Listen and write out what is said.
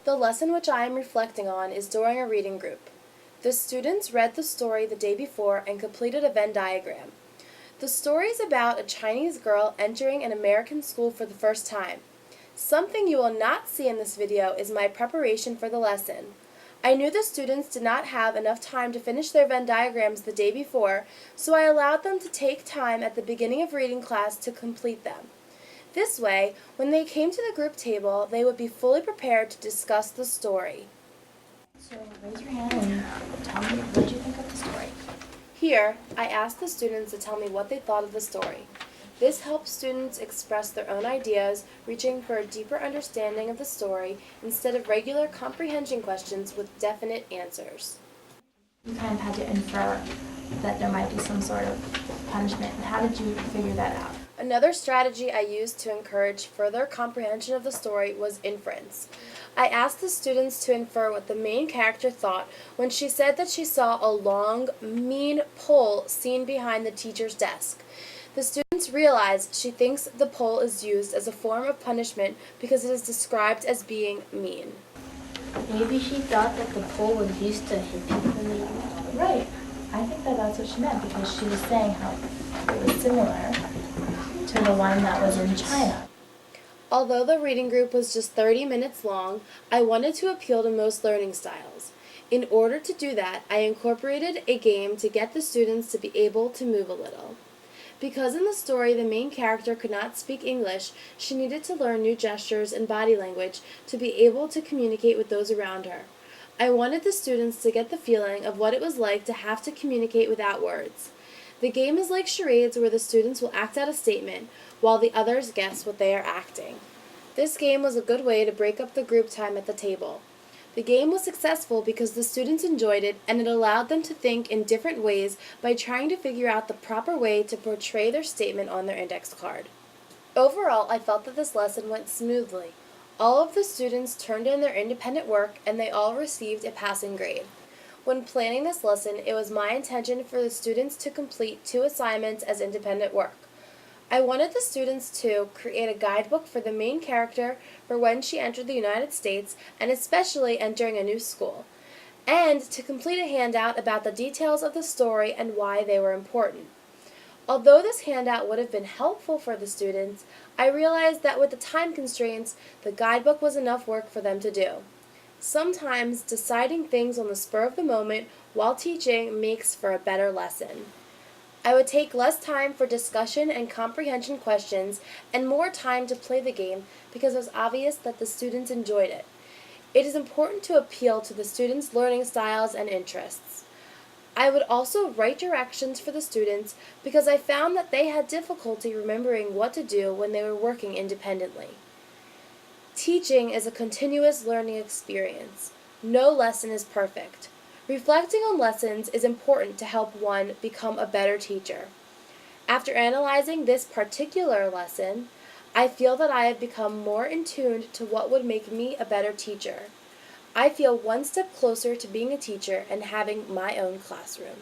The lesson which I am reflecting on is during a reading group. The students read the story the day before and completed a Venn diagram. The story is about a Chinese girl entering an American school for the first time. Something you will not see in this video is my preparation for the lesson. I knew the students did not have enough time to finish their Venn diagrams the day before, so I allowed them to take time at the beginning of reading class to complete them. This way, when they came to the group table, they would be fully prepared to discuss the story. So raise your hand and tell me what you think of the story. Here, I asked the students to tell me what they thought of the story. This helps students express their own ideas, reaching for a deeper understanding of the story instead of regular comprehension questions with definite answers. You kind of had to infer that there might be some sort of punishment. How did you figure that out? Another strategy I used to encourage further comprehension of the story was inference. I asked the students to infer what the main character thought when she said that she saw a long, mean pole seen behind the teacher's desk. The students realized she thinks the pole is used as a form of punishment because it is described as being mean. Maybe she thought that the pole was used to hit people maybe. Right. I think that that's what she meant because she was saying how it was similar to the one that was in China. Although the reading group was just 30 minutes long, I wanted to appeal to most learning styles. In order to do that, I incorporated a game to get the students to be able to move a little. Because in the story the main character could not speak English, she needed to learn new gestures and body language to be able to communicate with those around her. I wanted the students to get the feeling of what it was like to have to communicate without words. The game is like charades where the students will act out a statement while the others guess what they are acting. This game was a good way to break up the group time at the table. The game was successful because the students enjoyed it and it allowed them to think in different ways by trying to figure out the proper way to portray their statement on their index card. Overall, I felt that this lesson went smoothly. All of the students turned in their independent work and they all received a passing grade. When planning this lesson, it was my intention for the students to complete 2 assignments as independent work. I wanted the students to create a guidebook for the main character for when she entered the United States and especially entering a new school, and to complete a handout about the details of the story and why they were important. Although this handout would have been helpful for the students, I realized that with the time constraints, the guidebook was enough work for them to do. Sometimes deciding things on the spur of the moment while teaching makes for a better lesson. I would take less time for discussion and comprehension questions and more time to play the game because it was obvious that the students enjoyed it. It is important to appeal to the students' learning styles and interests. I would also write directions for the students because I found that they had difficulty remembering what to do when they were working independently. Teaching is a continuous learning experience. No lesson is perfect. Reflecting on lessons is important to help one become a better teacher. After analyzing this particular lesson, I feel that I have become more in tune to what would make me a better teacher. I feel one step closer to being a teacher and having my own classroom.